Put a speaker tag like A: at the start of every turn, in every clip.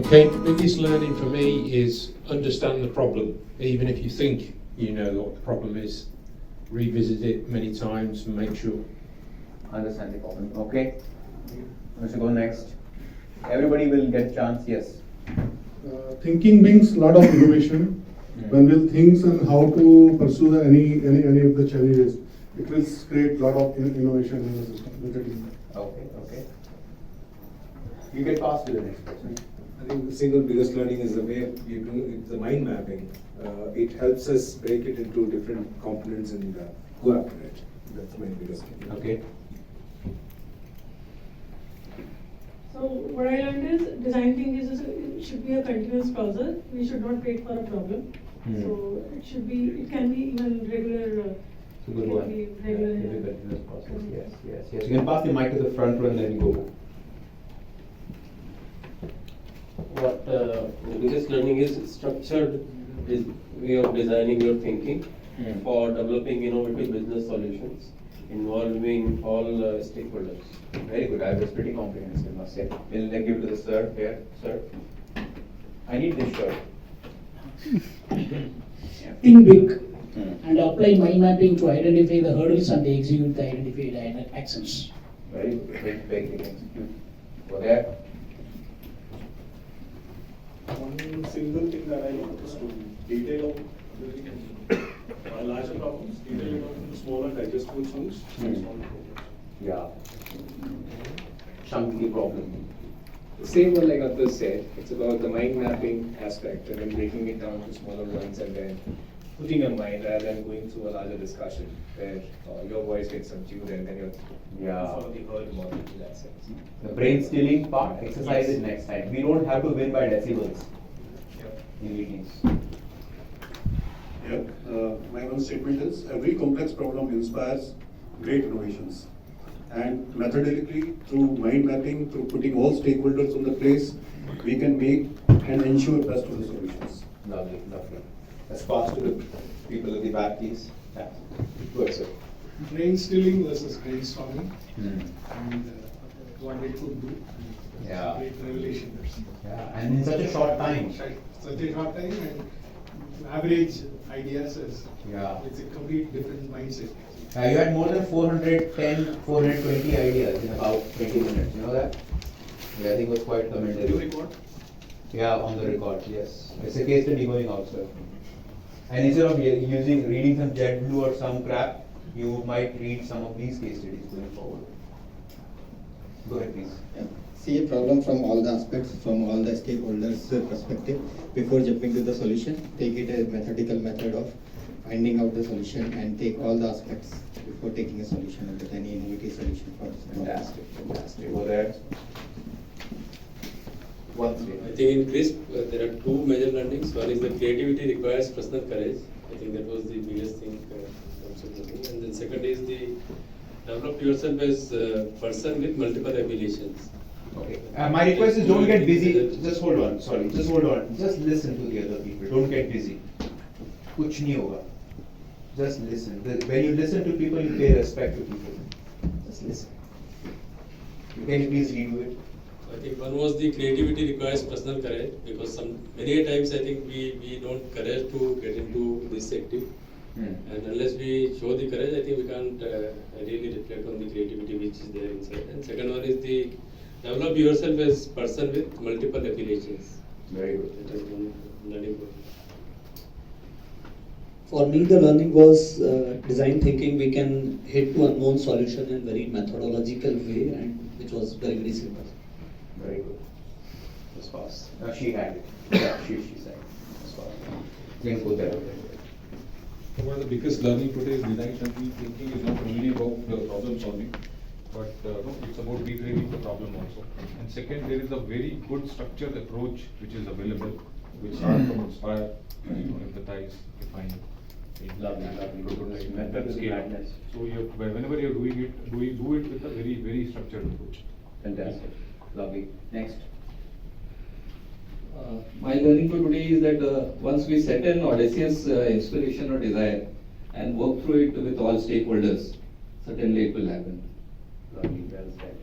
A: Okay, the biggest learning for me is understand the problem. Even if you think you know what the problem is, revisit it many times and make sure.
B: Understand the problem. Okay. Let's go next. Everybody will get chance. Yes.
C: Thinking brings a lot of innovation. When we'll think on how to pursue any of the challenges, it will create a lot of innovation in the system.
B: Okay. You get past to the next question.
D: I think the single biggest learning is the way you do the mind mapping. It helps us break it into different components and go after it. That's my biggest learning.
B: Okay.
E: So what I learned is design thinking it should be a continuous process. We should not wait for a problem. So it can be even regular.
B: Good one.
E: Regular.
B: Continuous process. Yes. You can pass the mic to the front row and then go.
F: What the biggest learning is structured way of designing your thinking for developing innovative business solutions involving all stakeholders.
B: Very good. I was pretty comprehensive, must say. We'll then give to the sir here. Sir, I need this shirt.
G: Think big and apply mind mapping to identify the hurdles and execute the identified actions.
B: Very good. Think big, you can execute. Go there.
H: One single thing that I noticed to detail out larger problems, detail it out into smaller digestible chunks.
B: Yeah. Chunky problem.
D: The same one like Atul said, it's about the mind mapping aspect and then breaking it down to smaller ones and then putting your mind rather than going through a larger discussion where your voice gets subdued and then you're follow the herd model in that sense.
B: The brain stealing part, exercise it next time. We don't have to win by decibels in meetings.
C: Yeah, my one statement is every complex problem inspires great innovations. And methodologically, through mind mapping, through putting all stakeholders on the place, we can make and ensure best of the solutions.
B: Lovely. Let's pass to the people at the back, please. Yeah. Go ahead, sir.
I: Brain stealing versus brainstorming
B: Hmm.
I: and what it could do.
B: Yeah.
I: Great revelation.
B: Yeah, and in such a short time.
I: Such a short time and average ideas is it's a complete different mindset.
B: You had more than 410, 420 ideas in about 20 minutes. You know that? Yeah, I think it was quite commendable.
I: You record?
B: Yeah, on the record, yes. It's a case study going out, sir. And instead of reading some JetBlue or some crap, you might read some of these case studies going forward. Go ahead, please.
J: Yeah. See a problem from all the aspects, from all the stakeholders' perspective. Before jumping to the solution, take it a methodical method of finding out the solution and take all the aspects before taking a solution and get any innovative solution for this problem.
B: Fantastic. Go there.
F: I think in CRISP there are two major learnings. One is that creativity requires personal courage. I think that was the biggest thing in terms of learning. And then second is the develop yourself as a person with multiple abilities.
B: Okay. My request is don't get busy. Just hold on. Sorry. Just hold on. Just listen to the other people. Don't get busy. Kuch nahi hoga. Just listen. When you listen to people, you pay respect to people. Just listen. Can you please redo it?
F: I think one was the creativity requires personal courage because many a times I think we don't courage to get into this active. And unless we show the courage, I think we can't really reflect on the creativity which is there inside. And second one is the develop yourself as person with multiple affiliations.
B: Very good.
F: That is one learning point.
K: For me, the learning was design thinking. We can hit to unknown solution in very methodological way, and which was very, very simple.
B: Very good. That's fast. She had it. Yeah, she said. That's fast. You can go there.
L: One of the biggest learning today is design thinking is not only about the problem solving, but it's about reframing the problem also. And second, there is a very good structured approach which is available, which starts from inspire, empathize, define.
B: Lovely.
L: So whenever you're doing it, do it with a very, very structured approach.
B: Fantastic. Lovely. Next.
M: My learning for today is that once we set an audacious inspiration or desire and work through it with all stakeholders, certainly it will happen.
B: Lovely. Well said.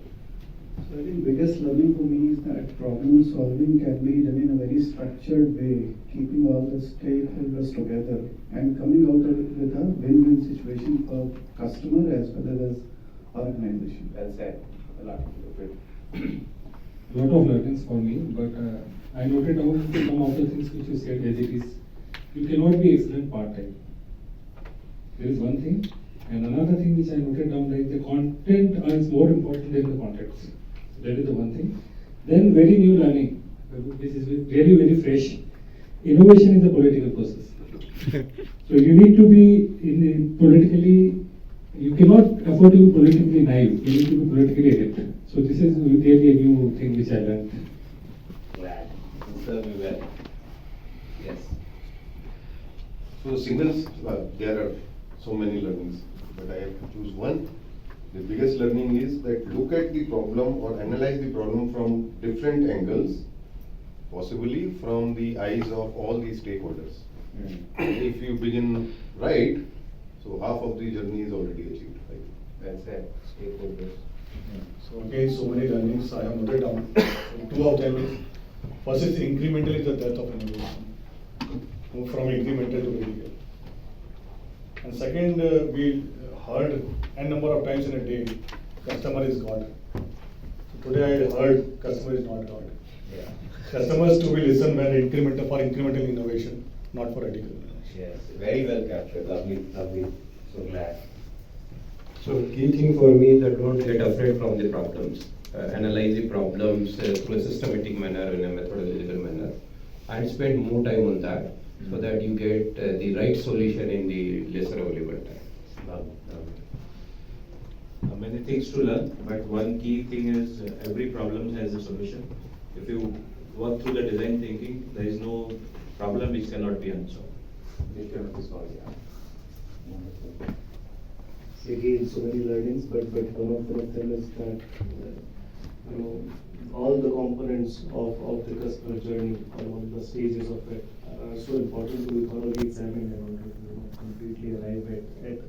N: I think biggest learning for me is that problem solving can be done in a very structured way, keeping all the stakeholders together and coming out with a win-win situation for customer as well as organization.
D: Well said. A lot.
O: Lot of learnings for me, but I noted down some of the things which you said as it is. You cannot be excellent part-time. There is one thing. And another thing which I noted down, like the content is more important than the context. That is the one thing. Then very new learning, which is really very fresh. Innovation is a political process. So you need to be politically, you cannot afford to be politically naive. You need to be politically adept. So this is really a new thing which I learned.
D: Glad. You serve me well. Yes.
P: So signals, there are so many learnings, but I have to choose one. The biggest learning is that look at the problem or analyze the problem from different angles, possibly from the eyes of all the stakeholders. If you begin right, so half of the journey is already achieved. Right?
D: Well said. Stakeholders.
H: So again, so many learnings I have noted down. So two of them is, first is incremental is the death of innovation. Move from incremental to vertical. And second, we heard n number of times in a day, customer is God. So today I heard customer is not God.
D: Yeah.
H: Customers to be listened when incremental for incremental innovation, not for radical innovation.
D: Yes. Very well captured. Lovely. Lovely. So glad.
Q: So key thing for me is that don't get afraid from the problems. Analyze the problems through a systematic manner, in a methodological manner, and spend more time on that so that you get the right solution in the lesser available time.
R: Many things to learn, but one key thing is every problem has a solution. If you work through the design thinking, there is no problem which cannot be unsolved.
D: It cannot be solved, yeah.
S: Again, so many learnings, but one of them is that all the components of the customer journey, all the stages of it, are so important to be thoroughly examined in order to completely arrive at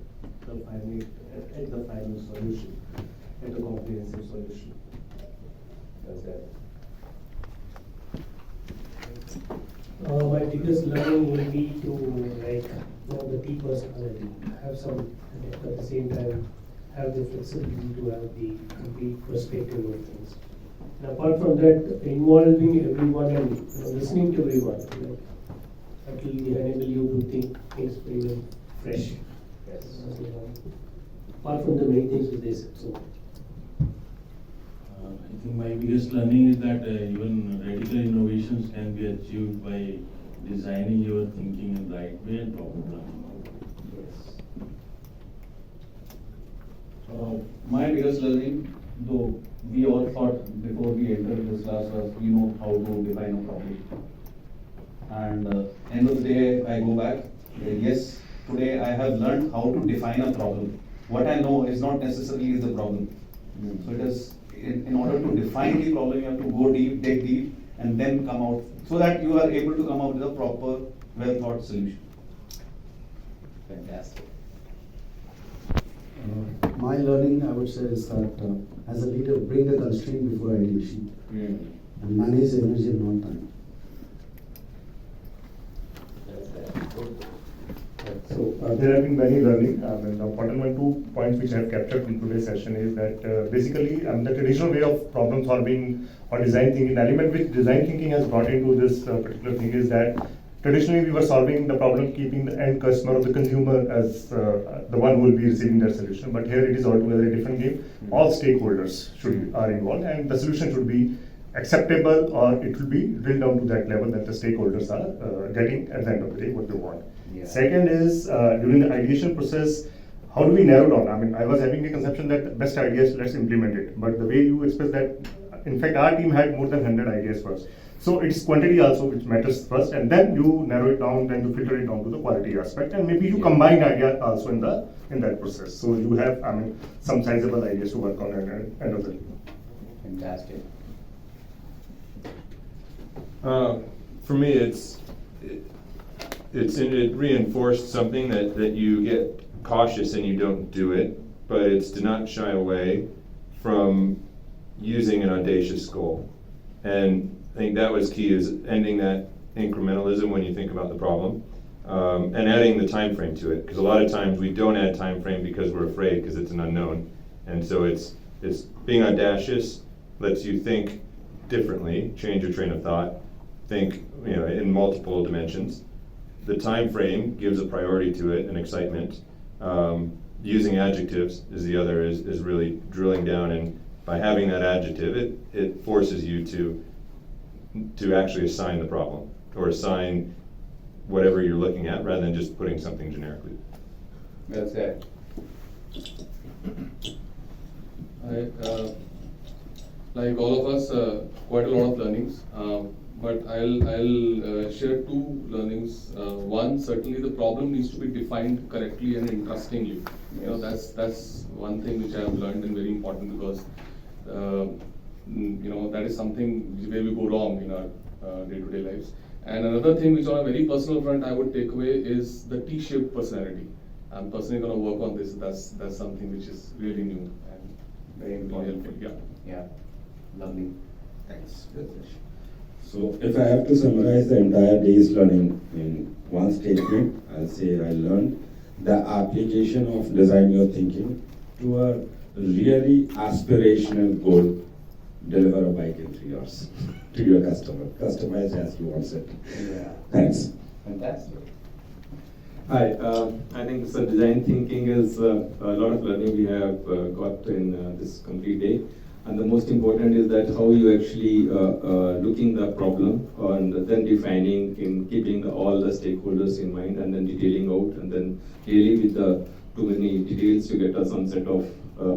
S: the final solution, at a comprehensive solution.
D: That's it.
S: My biggest learning will be to know the key personality, have some, at the same time, have the flexibility to have the complete perspective of things. And apart from that, involving everyone and listening to everyone, that will enable you to think things very fresh.
D: Yes.
S: Apart from the many things which they said. So.
R: I think my biggest learning is that even radical innovations can be achieved by designing your thinking in the right way and problem solving.
D: Yes.
M: My biggest learning, though we all thought before we entered this class, was we know how to define a problem. And end of the day, I go back. Yes, today I have learned how to define a problem. What I know is not necessarily the problem. So it is in order to define the problem, you have to go deep, dig deep, and then come out so that you are able to come out with a proper, well thought solution.
D: Fantastic.
T: My learning, I would say, is that as a leader, bring the constraint before ideation and manage the energy and not time.
U: So there have been many learning. The important two points which I have captured in today's session is that basically the traditional way of problem solving or design thinking, the element which design thinking has brought into this particular thing is that traditionally we were solving the problem keeping the end customer or the consumer as the one who will be receiving that solution. But here it is altogether a different game. All stakeholders are involved, and the solution should be acceptable, or it will be drilled down to that level that the stakeholders are getting at the end of the day what they want.
D: Yeah.
U: Second is during the ideation process, how do we narrow down? I mean, I was having a conception that best ideas, let's implement it. But the way you express that, in fact, our team had more than 100 ideas first. So it's quantity also which matters first, and then you narrow it down, then you filter it down to the quality aspect, and maybe you combine ideas also in that process. So you have, some sizable ideas to work on at the end of the day.
D: Fantastic.
V: For me, it reinforced something that you get cautious and you don't do it, but it's to not shy away from using an audacious goal. And I think that was key, is ending that incrementalism when you think about the problem, and adding the time frame to it. Because a lot of times we don't add time frame because we're afraid, because it's an unknown. And so it's being audacious lets you think differently, change your train of thought, think in multiple dimensions. The time frame gives a priority to it and excitement. Using adjectives is the other, is really drilling down, and by having that adjective, it forces you to actually assign the problem, or assign whatever you're looking at, rather than just putting something generically.
B: Well said.
A: Like all of us, quite a lot of learnings, but I'll share two learnings. One, certainly the problem needs to be defined correctly and interestingly. That's one thing which I have learned, and very important, because that is something where we go wrong in our day-to-day lives. And another thing which on a very personal front I would take away is the T-shaped personality. I'm personally going to work on this. That's something which is really new and very important.
B: Yeah, lovely. Thanks.
E: So if I have to summarize the entire day's learning in one statement, I'll say I learned the application of design your thinking to a really aspirational goal: deliver a bike in 3 hours to your customer, customize as you want it.
B: Yeah.
E: Thanks.
B: Fantastic.
W: Hi, I think so design thinking is a lot of learning we have got in this complete day. And the most important is that how you actually looking the problem and then defining, in keeping all the stakeholders in mind, and then detailing out, and then really with the too many details to get some set of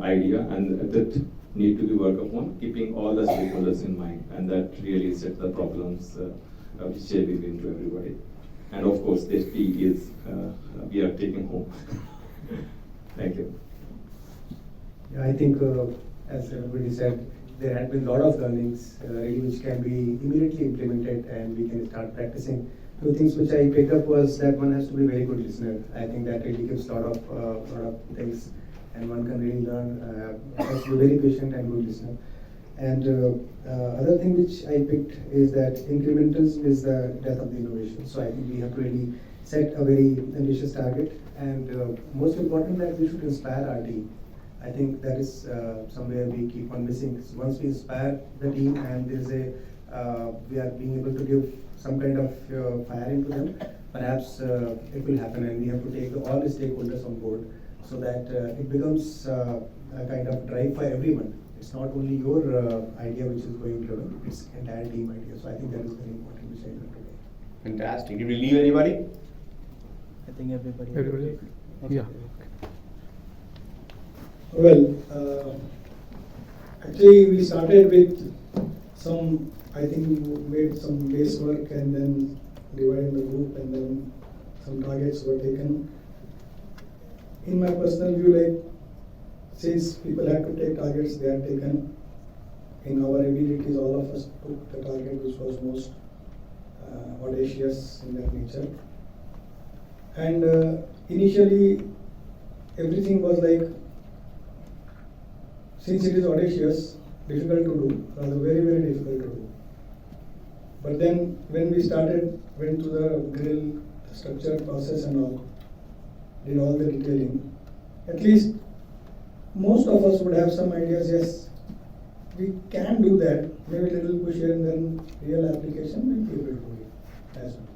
W: idea, and that need to be worked upon, keeping all the stakeholders in mind, and that really set the problems which they begin to everybody. And of course, the SP is we are taking home. Thank you.
X: Yeah, I think, as everybody said, there had been a lot of learnings really which can be immediately implemented, and we can start practicing. Two things which I picked up was that one has to be a very good listener. I think that really gives a lot of things, and one can really learn, has to be very patient and good listener. And other thing which I picked is that incrementalism is the death of the innovation. So I think we have to really set a very ambitious target, and most important, that we should inspire our team. I think that is somewhere we keep on missing. So once we inspire the team, and there is we are being able to give some kind of fire into them, perhaps it will happen, and we have to take all the stakeholders on board, so that it becomes a kind of drive for everyone. It's not only your idea which is going driven, it's entire team idea. So I think that is very important, which I learned today.
B: Fantastic. Did we leave anybody?
Y: I think everybody.
Z: Everybody?
Y: Okay.
Z: Yeah.
Y: Well, actually we started with some, I think we made some base work and then divided the group, and then some targets were taken. In my personal view, like, since people had to take targets, they are taken. In our abilities, all of us took the target which was most audacious in that nature. And initially, everything was like, since it is audacious, difficult to do, rather very, very difficult to do. But then when we started, went to the grill, the structure, process and all, did all the detailing, at least most of us would have some ideas, yes, we can do that, maybe a little push here and then real application, we'll be able to do it as well.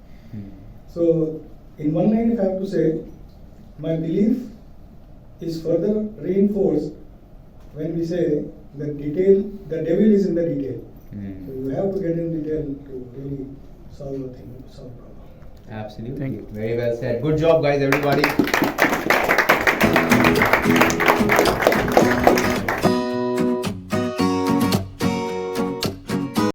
Y: So, in one line, if I have to say, my belief is further reinforced when we say the devil is in the detail. So, you have to get in detail to really solve a thing, solve a problem.
B: Absolutely. Thank you. Very well said. Good job, guys, everybody.